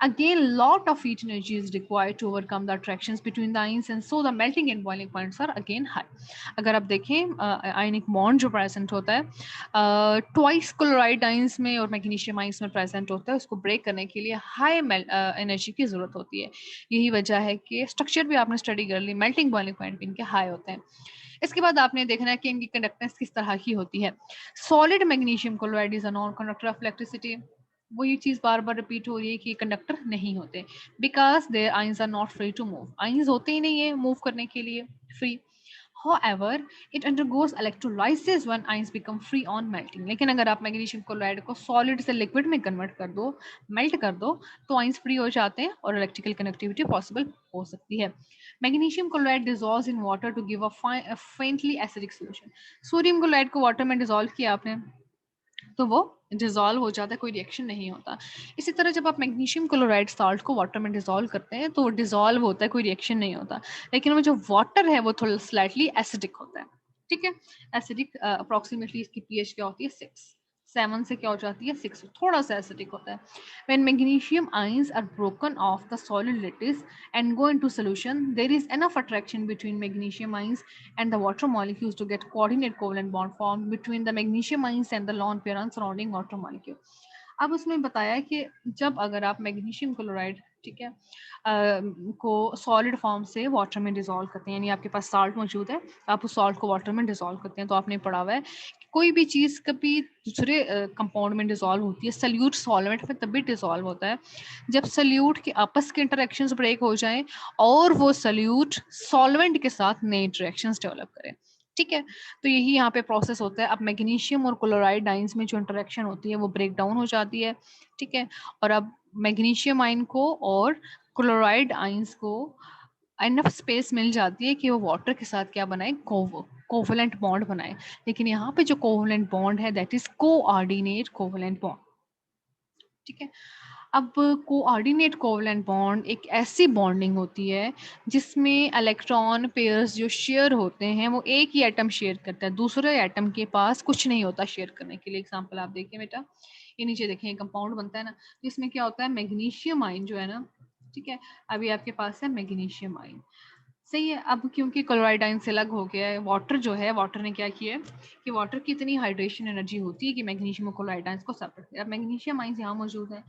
Again, lot of heat energy is required to overcome the attractions between the ions and so the melting and boiling points are again high. अगर आप देखें आयनिक बॉन्ड जो प्रेजेंट होता है ट्वाइस क्लोराइड आइंस में और मैग्नीशियम आइंस में present होता है, उसको ब्रेक करने के लिए हाई एनर्जी की जरूरत होती है। यही वजह है कि स्ट्रक्चर भी आपने स्टडी कर ली, मेल्टिंग बॉइलिंग पॉइंट भी इनके हाई होते हैं। इसके बाद आपने देखना है कि इनकी कंडक्टेंस किस तरह की होती है। Solid magnesium chloride is a non conductor of electricity, वो ये चीज बार बार रिपीट हो रही है कि कंडक्टर नहीं होते, because their ions are not free to move, ions होते ही नहीं है मूव करने के लिए free. However, it undergoes electrolysis when ions become free on melting. लेकिन अगर आप मैग्नीशियम क्लोराइड को सॉलिड से लिक्विड में कन्वर्ट कर दो, मेल्ट कर दो, तो आइंस फ्री हो जाते हैं और इलेक्ट्रिकल कनेक्टिविटी पॉसिबल हो सकती है। Magnesium chloride dissolves in water to give a faintly acidic solution. Sodium chloride को वाटर में डिसॉल्व किया आपने तो वो डिसॉल्व हो जाता है, कोई रिएक्शन नहीं होता। इसी तरह जब आप मैग्नीशियम क्लोराइड साल्ट को वाटर में डिसॉल्व करते हैं तो वो डिसॉल्व होता है, कोई रिएक्शन नहीं होता, लेकिन वो जो वाटर है वो थोड़ा स्लाइटली एसिडिक होता है, ठीक है। एसिडिक अप्रोक्सीमेटली इसकी पीएच क्या होती है 6, 7 से क्या हो जाती है 6, थोड़ा सा एसिडिक होता है। When magnesium ions are broken off the solid lattice and go into solution, there is enough attraction between magnesium ions and the water molecules to get coordinate covalent bond formed between the magnesium ions and the lone pair on surrounding water molecule. अब उसमें बताया है कि जब अगर आप magnesium chloride, ठीक है, को सॉलिड फॉर्म से वाटर में डिसॉल्व करते हैं, यानी आपके पास साल्ट मौजूद है, आप उस सॉल्ट को वाटर में डिसॉल्व करते हैं, तो आपने पढ़ा हुआ है कि कोई भी चीज़ कभी दूसरे कंपाउंड में डिसॉल्व होती है, सल्यूट सॉल्वेंट में तभी डिसॉल्व होता है जब सल्यूट के आपस के इंटरेक्शंस ब्रेक हो जाएं और वो सल्यूट सॉल्वेंट के साथ नए इंटरेक्शंस डेवलप करें, ठीक है। तो यही यहाँ पे प्रोसेस होता है। अब मैग्नीशियम और क्लोराइड आइंस में जो इंटरेक्शन होती है वो ब्रेक डाउन हो जाती है, ठीक है। और अब मैग्नीशियम आइन को और क्लोराइड आइंस को इनफ स्पेस मिल जाती है कि वो वाटर के साथ क्या बनाए, कोवलेंट बॉन्ड बनाए। लेकिन यहाँ पे जो कोवलेंट बॉन्ड है that is coordinate covalent bond, ठीक है। अब कोऑर्डिनेट कोवलेंट बॉन्ड एक ऐसी बॉन्डिंग होती है जिसमें इलेक्ट्रॉन पेयर्स जो शेयर होते हैं वो एक ही एटम शेयर करता है, दूसरे एटम के पास कुछ नहीं होता शेयर करने के लिए। एग्जांपल आप देखिए बेटा, ये नीचे देखें कंपाउंड बनता है ना, जिसमें क्या होता है मैग्नीशियम आयन जो है ना, ठीक है, अभी आपके पास है मैग्नीशियम आयन, सही है। अब क्योंकि क्लोराइड आयन से अलग हो गया है, वाटर जो है, वाटर ने क्या किया है कि वाटर की इतनी हाइड्रेशन एनर्जी होती है कि मैग्नीशियम और क्लोराइड आयंस को सेपरेट किया। अब मैग्नीशियम आयंस यहाँ मौजूद है।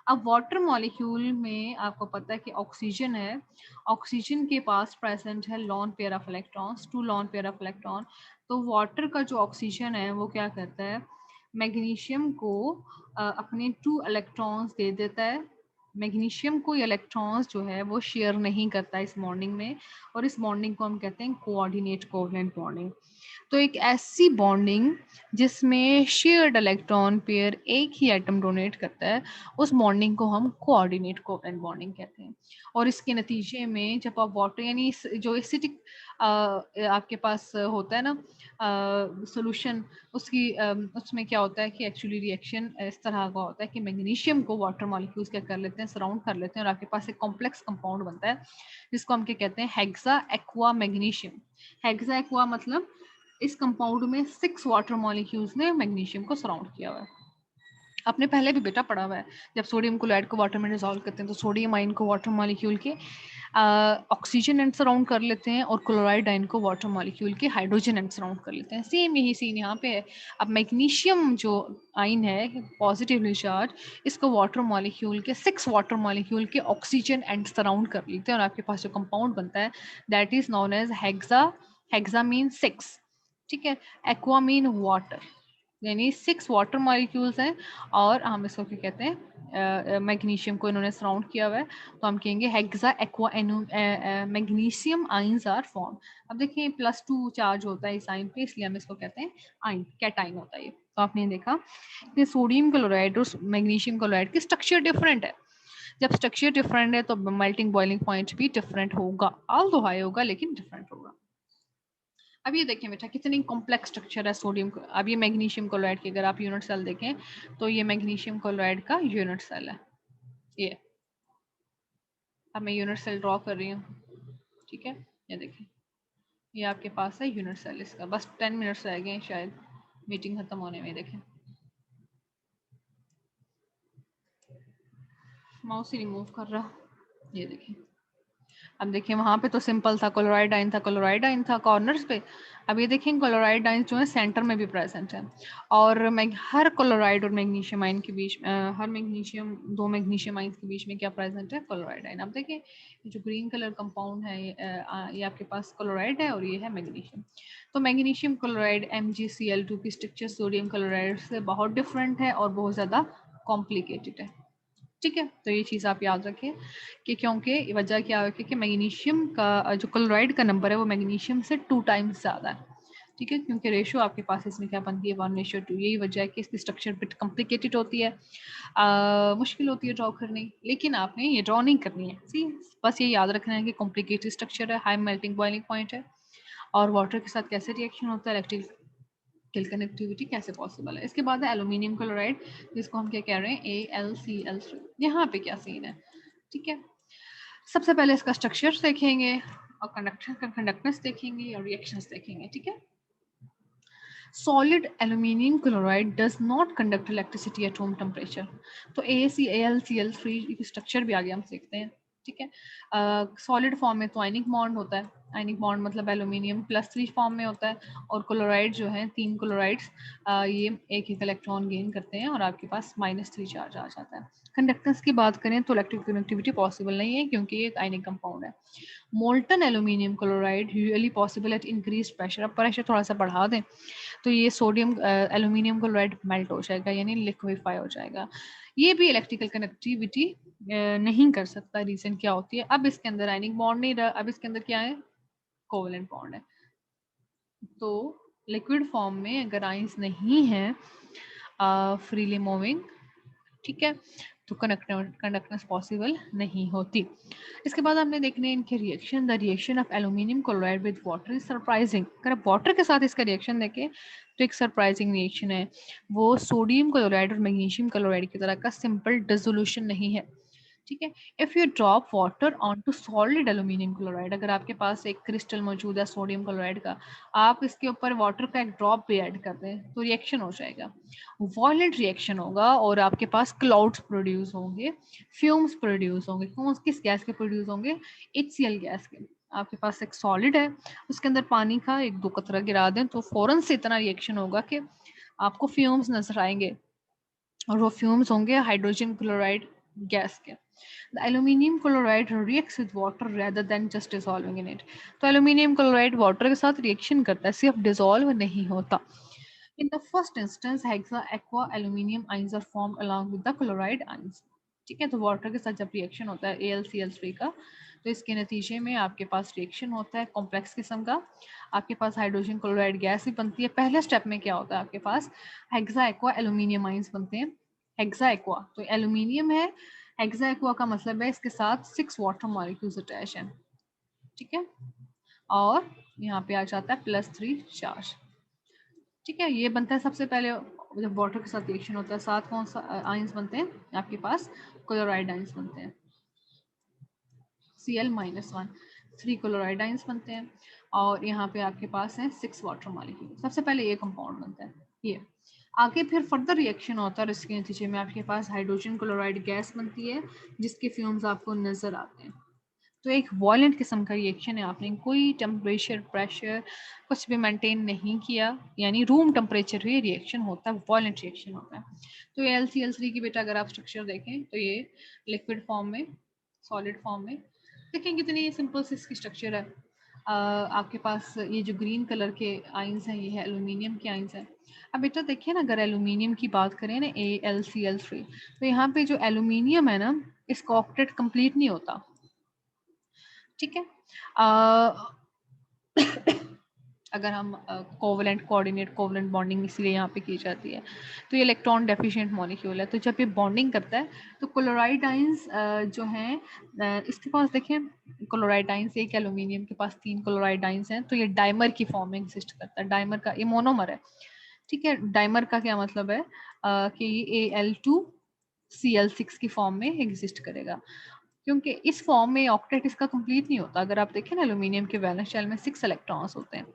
अब वाटर मॉलिक्यूल में आपको पता है कि ऑक्सीजन है, ऑक्सीजन के पास प्रेजेंट है lone pair of electrons, 2 lone pair of electron. तो वाटर का जो ऑक्सीजन है वो क्या करता है, मैग्नीशियम को अपने 2 इलेक्ट्रॉन्स दे देता है। मैग्नीशियम को इलेक्ट्रॉन्स जो है वो शेयर नहीं करता इस बॉन्डिंग में, और इस बॉन्डिंग को हम कहते हैं कोऑर्डिनेट कोवलेंट बॉन्डिंग। तो एक ऐसी बॉन्डिंग जिसमें शेयर्ड इलेक्ट्रॉन पेयर एक ही एटम डोनेट करता है, उस बॉन्डिंग को हम कोऑर्डिनेट कोवलेंट बॉन्डिंग कहते हैं। और इसके नतीजे में जब आप वाटर यानी जो एसिडिक आपके पास होता है ना सोल्यूशन, उसकी उसमें क्या होता है कि एक्चुअली रिएक्शन इस तरह का होता है कि मैग्नीशियम को वाटर मॉलिक्यूल्स क्या कर लेते हैं, सराउंड कर लेते हैं, और आपके पास एक कॉम्प्लेक्स कंपाउंड बनता है जिसको हम क्या कहते हैं, hexa aqua magnesium. Hexa aqua मतलब इस कंपाउंड में 6 वाटर मॉलिक्यूल्स ने मैग्नीशियम को सराउंड किया हुआ है। आपने पहले भी बेटा पढ़ा हुआ है, जब सोडियम क्लोराइड को वाटर में डिसॉल्व करते हैं तो सोडियम आयन को वाटर मॉलिक्यूल के ऑक्सीजन एंड सराउंड कर लेते हैं और क्लोराइड आयन को वाटर मॉलिक्यूल के हाइड्रोजन एंड सराउंड कर लेते हैं। सेम यही सीन यहाँ पे है। अब मैग्नीशियम जो आयन है पॉजिटिवली चार्ज, इसको वाटर मॉलिक्यूल के 6 वाटर मॉलिक्यूल के ऑक्सीजन एंड सराउंड कर लेते हैं और आपके पास जो कंपाउंड बनता है that is known as hexa. Hexa mean 6, ठीक है। एक्वा मीन वाटर, यानी 6 वाटर मॉलिक्यूल्स हैं और हम इसको क्या कहते हैं, मैग्नीशियम को इन्होंने सराउंड किया हुआ है, तो हम कहेंगे hexa aqua magnesium ions are form. अब देखिए +2 चार्ज होता है इस आइन पे, इसलिए हम इसको कहते हैं आइन, कैटाइन होता है ये। तो आपने देखा कि सोडियम क्लोराइड और मैग्नीशियम क्लोराइड की स्ट्रक्चर डिफरेंट है। जब स्ट्रक्चर डिफरेंट है तो मेल्टिंग बॉइलिंग पॉइंट भी डिफरेंट होगा, ऑल्दो हाई होगा लेकिन डिफरेंट होगा। अब ये देखें बेटा कितनी कॉम्प्लेक्स स्ट्रक्चर है सोडियम। अब ये मैग्नीशियम क्लोराइड की अगर आप यूनिट सेल देखें तो ये मैग्नीशियम क्लोराइड का यूनिट सेल है ये। अब मैं यूनिट सेल ड्रॉ कर रही हूँ, ठीक है, ये देखें ये आपके पास है यूनिट सेल इसका। बस 10 मिनट्स रह गए शायद मीटिंग खत्म होने में। देखें माउस ही रिमूव कर रहा, ये देखें। अब देखिए वहां पे तो सिंपल था, क्लोराइड आइन था, क्लोराइड आइन था कॉर्नर्स पे। अब ये देखें क्लोराइड आइन जो है सेंटर में भी प्रेजेंट है, और हर क्लोराइड और मैग्नीशियम आइन के बीच हर मैग्नीशियम, दो मैग्नीशियम आइन के बीच में क्या प्रेजेंट है, क्लोराइड आइन। अब देखिए ये जो ग्रीन कलर कंपाउंड है ये आपके पास क्लोराइड है और ये है मैग्नीशियम। तो मैग्नीशियम क्लोराइड MgCl2 की स्ट्रक्चर सोडियम क्लोराइड से बहुत डिफरेंट है और बहुत ज्यादा कॉम्प्लिकेटेड है, ठीक है। तो ये चीज़ आप याद रखें कि क्योंकि वजह क्या है कि मैग्नीशियम का जो क्लोराइड का नंबर है वो मैग्नीशियम से 2 टाइम्स ज़्यादा है, ठीक है, क्योंकि रेशो आपके पास इसमें क्या बनती है 1:2। यही वजह है कि इसकी स्ट्रक्चर बिट कॉम्प्लिकेटेड होती है, मुश्किल होती है ड्रॉ करनी, लेकिन आपने ये ड्रॉ नहीं करनी है। सी बस ये याद रखना है कि कॉम्प्लिकेटेड स्ट्रक्चर है, हाई मेल्टिंग बॉइलिंग पॉइंट है, और वाटर के साथ कैसे रिएक्शन होता है, इलेक्ट्रिक कनेक्टिविटी कैसे पॉसिबल है। इसके बाद है एल्यूमिनियम क्लोराइड, जिसको हम क्या कह रहे हैं AlCl3। यहाँ पे क्या सीन है, ठीक है। सबसे पहले इसका स्ट्रक्चर देखेंगे और कंडक्टेंस देखेंगे और रिएक्शंस देखेंगे, ठीक है। Solid aluminium chloride does not conduct electricity at room temperature. तो AlCl3 की स्ट्रक्चर भी आगे हम सीखते हैं, ठीक है। सॉलिड फॉर्म में तो आयनिक बॉन्ड होता है, आयनिक बॉन्ड मतलब एल्यूमिनियम +3 फॉर्म में होता है, और क्लोराइड जो है 3 क्लोराइड्स ये एक एक इलेक्ट्रॉन गेन करते हैं और आपके पास -3 चार्ज आ जाता है। कंडक्टेंस की बात करें तो इलेक्ट्रिक कनेक्टिविटी पॉसिबल नहीं है क्योंकि ये एक आयनिक कंपाउंड है। Molten aluminium chloride usually possible at increase pressure. अब प्रेशर थोड़ा सा बढ़ा दें तो ये सोडियम एल्यूमिनियम क्लोराइड मेल्ट हो जाएगा, यानी लिक्विफाई हो जाएगा। ये भी इलेक्ट्रिकल कनेक्टिविटी नहीं कर सकता। रीजन क्या होती है, अब इसके अंदर आयनिक बॉन्ड नहीं रहा, अब इसके अंदर क्या है, कोवेलेंट बॉन्ड है। तो लिक्विड फॉर्म में अगर आइंस नहीं है फ्रीली मूविंग, ठीक है, तो कंडक्टेंस पॉसिबल नहीं होती। इसके बाद हमने देखने इनके reaction. The reaction of aluminium chloride with water is surprising. अगर आप वाटर के साथ इसका रिएक्शन देखें तो एक सरप्राइजिंग रिएक्शन है, वो सोडियम क्लोराइड और मैग्नीशियम क्लोराइड की तरह का सिंपल डिसोल्यूशन नहीं है, ठीक है। If you drop water onto solid aluminium chloride, अगर आपके पास एक क्रिस्टल मौजूद है सोडियम क्लोराइड का, आप इसके ऊपर वाटर का एक ड्रॉप भी ऐड कर दें तो रिएक्शन हो जाएगा, वॉयलेंट रिएक्शन होगा और आपके पास क्लाउड्स प्रोड्यूस होंगे, फ्यूम्स प्रोड्यूस होंगे। कौन किस गैस के प्रोड्यूस होंगे, HCl गैस के। आपके पास एक सॉलिड है, उसके अंदर पानी का 1-2 कतरा गिरा दें तो फौरन से इतना रिएक्शन होगा कि आपको फ्यूम्स नजर आएंगे, और वो फ्यूम्स होंगे हाइड्रोजन क्लोराइड गैस के। The aluminium chloride reacts with water rather than just dissolving in it. तो aluminium chloride water के साथ रिएक्शन करता है, सिर्फ डिसॉल्व नहीं होता। In the first instance, hexa aqua aluminium ions are formed along with the chloride ions. ठीक है, तो वाटर के साथ जब रिएक्शन होता है AlCl3 का, तो इसके नतीजे में आपके पास रिएक्शन होता है कॉम्प्लेक्स किस्म का, आपके पास हाइड्रोजन क्लोराइड गैस भी बनती है। पहले स्टेप में क्या होता है, आपके पास हेक्सा एक्वा एल्यूमिनियम आइंस बनते हैं। हेक्सा एक्वा तो एल्यूमिनियम है, हेक्सा एक्वा का मतलब है इसके साथ 6 वाटर मॉलिक्यूल्स अटैच हैं, ठीक है, और यहाँ पे आ जाता है +3 चार्ज, ठीक है। ये बनता है सबसे पहले जब वाटर के साथ रिएक्शन होता है, साथ कौन सा आइंस बनते हैं, आपके पास क्लोराइड आइंस बनते हैं, Cl-1 3 क्लोराइड आइंस बनते हैं, और यहाँ पे आपके पास है 6 वाटर मॉलिक्यूल। सबसे पहले ये कंपाउंड बनता है, ये आगे फिर फर्दर रिएक्शन होता है और इसके नतीजे में आपके पास हाइड्रोजन क्लोराइड गैस बनती है जिसके फ्यूम्स आपको नजर आते हैं। तो एक वॉयलेंट किस्म का रिएक्शन है, आपने कोई टेम्परेचर प्रेशर कुछ भी मेंटेन नहीं किया, यानी रूम टेम्परेचर ही रिएक्शन होता है, वॉयलेंट रिएक्शन होता है। तो ये LCl3 की बेटा अगर आप स्ट्रक्चर देखें तो ये लिक्विड फॉर्म में, सॉलिड फॉर्म में, देखें कितनी सिंपल सी इसकी स्ट्रक्चर है। आपके पास ये जो ग्रीन कलर के आइंस हैं ये है एल्यूमिनियम के आइंस हैं। अब बेटा देखिए ना, अगर एल्यूमिनियम की बात करें ना AlCl3, तो यहाँ पे जो एल्यूमिनियम है ना, इसका ऑक्टेट कंप्लीट नहीं होता, ठीक है। अगर हम कोवलेंट कोऑर्डिनेट कोवलेंट बॉन्डिंग इसलिए यहाँ पे की जाती है, तो ये इलेक्ट्रॉन डेफिशिएंट मॉलिक्यूल है, तो जब ये बॉन्डिंग करता है तो क्लोराइड आइंस जो हैं इसके पास देखें, क्लोराइड आइंस, एक एल्यूमिनियम के पास 3 क्लोराइड आइंस हैं, तो ये डाइमर की फॉर्म में एग्जिस्ट करता है। डाइमर का ये मोनोमर है, ठीक है। डाइमर का क्या मतलब है कि ये Al2Cl6 की फॉर्म में एग्जिस्ट करेगा, क्योंकि इस फॉर्म में ऑक्टेट इसका कंप्लीट नहीं होता। अगर आप देखें ना, एल्यूमिनियम के वैलेंस शेल में 6 इलेक्ट्रॉन्स होते हैं,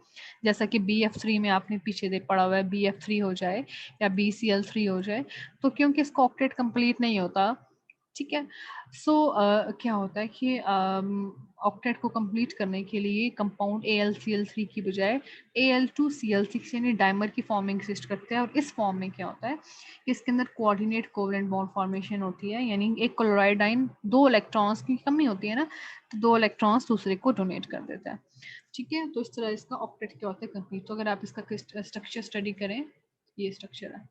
जैसा कि BF3 में आपने पीछे दे पड़ा हुआ है, BF3 हो जाए या BCl3 हो जाए, तो क्योंकि इसका ऑक्टेट कंप्लीट नहीं होता, ठीक है। सो क्या होता है कि ऑक्टेट को कंप्लीट करने के लिए कंपाउंड AlCl3 की बजाय Al2Cl6 यानी डाइमर की फॉर्म में एग्जिस्ट करते हैं। और इस फॉर्म में क्या होता है कि इसके अंदर कोऑर्डिनेट कोवलेंट बॉन्ड फॉर्मेशन होती है, यानी एक क्लोराइड आयन 2 इलेक्ट्रॉन्स की कमी होती है ना, तो 2 इलेक्ट्रॉन्स दूसरे को डोनेट कर देता है, ठीक है। तो इस तरह इसका ऑक्टेट क्या होता है कंप्लीट। तो अगर आप इसका स्ट्रक्चर स्टडी करें, ये स्ट्रक्चर है,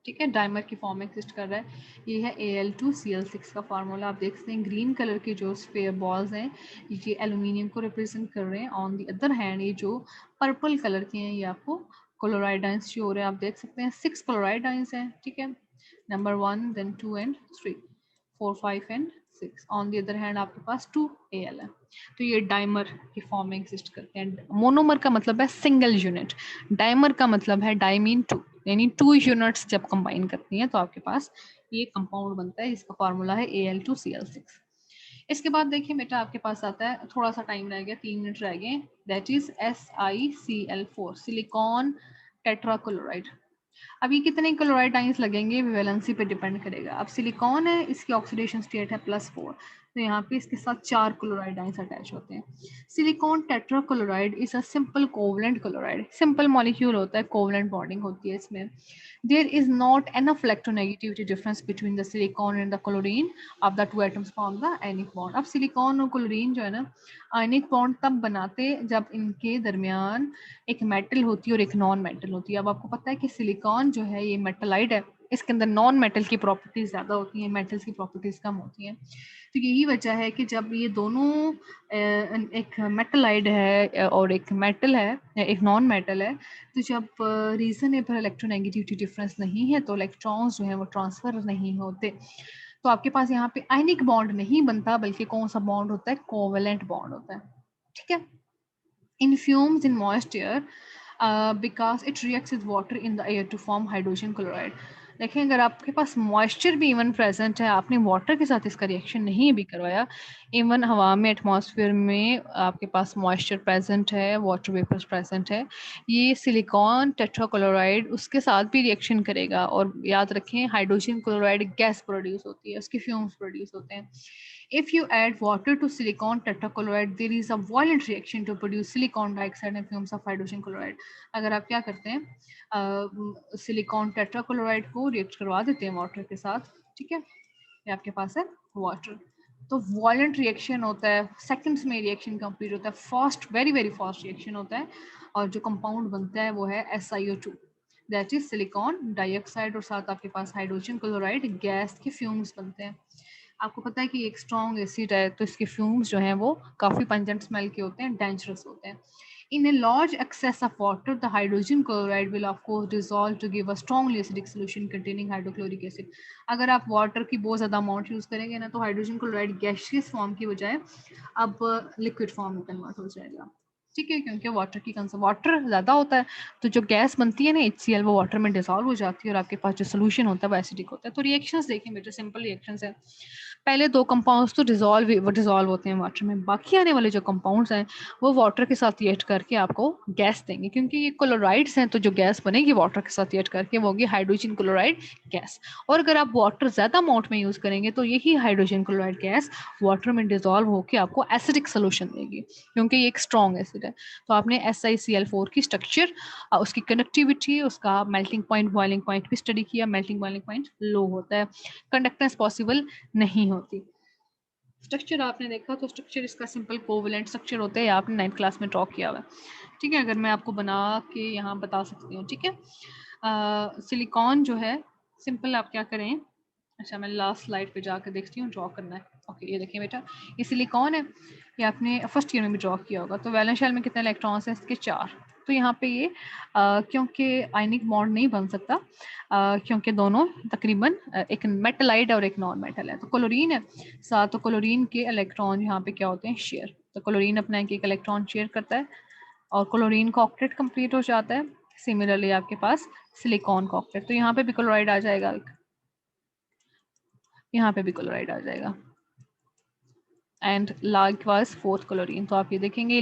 ठीक है, डाइमर की फॉर्म में एग्जिस्ट कर रहा है। ये है Al2Cl6 का फार्मूला। आप देख सकते हैं ग्रीन कलर के जो स्फेयर बॉल्स हैं ये एल्यूमिनियम को रिप्रेजेंट कर रहे हैं। ऑन दी अदर हैंड ये जो पर्पल कलर के हैं ये आपको क्लोराइड आयंस शो हो रहे हैं। आप देख सकते हैं 6 क्लोराइड आयंस हैं, ठीक है, number 1 then 2 and 3 4 5 and 6। On the other hand आपके पास 2Al है। तो ये डाइमर की फॉर्म में एग्जिस्ट करते हैं। मोनोमर का मतलब है सिंगल यूनिट, डाइमर का मतलब है डाइमीन 2, यानी 2 यूनिट्स जब कंबाइन करती हैं तो आपके पास ये कंपाउंड बनता है। इसका फार्मूला है Al2Cl6। इसके बाद देखिए बेटा आपके पास आता है, थोड़ा सा टाइम रह गया, 3 मिनट रह गए, that is SiCl4, silicon tetrachloride. अब ये कितने क्लोराइड आइंस लगेंगे वैलेंसी पे डिपेंड करेगा। अब सिलिकॉन है, इसकी ऑक्सीडेशन स्टेट है +4, तो यहाँ पे इसके साथ 4 क्लोराइड आइंस अटैच होते हैं। Silicon tetrachloride is a simple covalent chloride, simple molecule होता है, कोवलेंट बॉन्डिंग होती है इसमें। There is not enough electronegativity difference between the silicon and the chlorine of the two atoms form the ionic bond. अब silicon और chlorine जो है ना, आयनिक बॉन्ड तब बनाते जब इनके दरमियान एक मेटल होती है और एक नॉन मेटल होती है। अब आपको पता है कि सिलिकॉन जो है ये मेटलाइड है, इसके अंदर नॉन मेटल की प्रॉपर्टीज ज्यादा होती हैं, मेटल्स की प्रॉपर्टीज कम होती हैं। तो यही वजह है कि जब ये दोनों एक मेटलाइड है और एक मेटल है, एक नॉन मेटल है, तो जब रीजनेबल इलेक्ट्रोनेगेटिविटी डिफरेंस नहीं है तो इलेक्ट्रॉन्स जो है वो ट्रांसफर नहीं होते। तो आपके पास यहाँ पे आयनिक बॉन्ड नहीं बनता, बल्कि कौन सा बॉन्ड होता है, कोवेलेंट बॉन्ड होता है, ठीक है। In fumes in moist air, because it reacts with water in the air to form hydrogen chloride. देखें, अगर आपके पास मॉइस्चर भी इवन प्रेजेंट है, आपने वाटर के साथ इसका रिएक्शन नहीं भी करवाया, इवन हवा में एटमॉस्फेयर में आपके पास मॉइस्चर प्रेजेंट है, वाटर वेपर्स प्रेजेंट है, ये सिलिकॉन टेट्राक्लोराइड उसके साथ भी रिएक्शन करेगा। और याद रखें हाइड्रोजन क्लोराइड गैस प्रोड्यूस होती है, उसके फ्यूम्स प्रोड्यूस होते हैं। If you add water to silicon tetrachloride, there is a violent reaction to produce silicon dioxide and fumes of hydrogen chloride. अगर आप क्या करते हैं, सिलिकॉन टेट्राक्लोराइड को रिएक्ट करवा देते हैं वाटर के साथ, ठीक है, ये आपके पास है वाटर, तो वॉलेंट रिएक्शन होता है, सेकंड्स में रिएक्शन कंप्लीट होता है, fast, very very fast reaction होता है, और जो कंपाउंड बनता है वो है SiO2, that is silicon dioxide, और साथ आपके पास हाइड्रोजन क्लोराइड गैस के फ्यूम्स बनते हैं। आपको पता है कि एक स्ट्रॉन्ग एसिड है तो इसके फ्यूम्स जो हैं वो काफ़ी पंजेंट स्मेल के होते हैं, डेंजरस होते हैं। In a large excess of water, the hydrogen chloride will of course dissolve to give a strongly acidic solution containing hydrochloric acid. अगर आप वाटर की बहुत ज़्यादा अमाउंट यूज़ करेंगे ना तो हाइड्रोजन क्लोराइड गैसियस फॉर्म की बजाय अब लिक्विड फॉर्म में कन्वर्ट हो जाएगा, ठीक है, क्योंकि वाटर की वाटर ज़्यादा होता है, तो जो गैस बनती है ना HCl वो वाटर में डिसॉल्व हो जाती है और आपके पास जो सोल्यूशन होता है वो एसिडिक होता है। तो रिएक्शंस देखें बेटा, सिंपल रिएक्शंस है। पहले 2 कंपाउंड्स तो डिसॉल्व होते हैं वाटर में, बाकी आने वाले जो कंपाउंड्स हैं वो वाटर के साथ रिएक्ट करके आपको गैस देंगे, क्योंकि ये क्लोराइड्स हैं, तो जो गैस बनेगी वाटर के साथ रिएक्ट करके वो होगी हाइड्रोजन क्लोराइड गैस। और अगर आप वाटर ज़्यादा अमाउंट में यूज़ करेंगे तो यही हाइड्रोजन क्लोराइड गैस वाटर में डिसॉल्व होकर आपको एसिडिक सोल्यूशन देगी, क्योंकि ये एक स्ट्रॉन्ग एसिड है। तो आपने SiCl4 की स्ट्रक्चर, उसकी कनेक्टिविटी, उसका मेल्टिंग पॉइंट, बॉइलिंग पॉइंट भी स्टडी किया। मेल्टिंग बॉइलिंग पॉइंट लो होता है, कंडक्टेंस पॉसिबल नहीं होती। स्ट्रक्चर आपने देखा तो स्ट्रक्चर इसका सिंपल कोवेलेंट स्ट्रक्चर होता है, आपने 9th क्लास में ड्रॉ किया हुआ है, ठीक है। अगर मैं आपको बना के यहाँ बता सकती हूँ, ठीक है। सिलिकॉन जो है सिंपल, आप क्या करें, अच्छा मैं लास्ट स्लाइड पे जाकर देखती हूँ ड्रॉ करना है। ओके, ये देखिए बेटा, ये सिलिकॉन है, ये आपने फर्स्ट ईयर में भी ड्रॉ किया होगा। तो वैलेंस शेल में कितने इलेक्ट्रॉन्स हैं इसके? 4। तो यहाँ पे ये क्योंकि आयनिक बॉन्ड नहीं बन सकता, क्योंकि दोनों तकरीबन एक मेटलाइड और एक नॉन मेटल है। तो क्लोरीन है साथ, तो क्लोरीन के इलेक्ट्रॉन यहाँ पे क्या होते हैं? शेयर। तो क्लोरीन अपना एक इलेक्ट्रॉन शेयर करता है और क्लोरीन का ऑक्टेट कंप्लीट हो जाता है। सिमिलरली आपके पास सिलिकॉन का ऑक्टेट, तो यहाँ पे भी क्लोराइड आ जाएगा, यहाँ पे भी क्लोराइड आ जाएगा। And likewise 4th chlorine. तो आप ये देखेंगे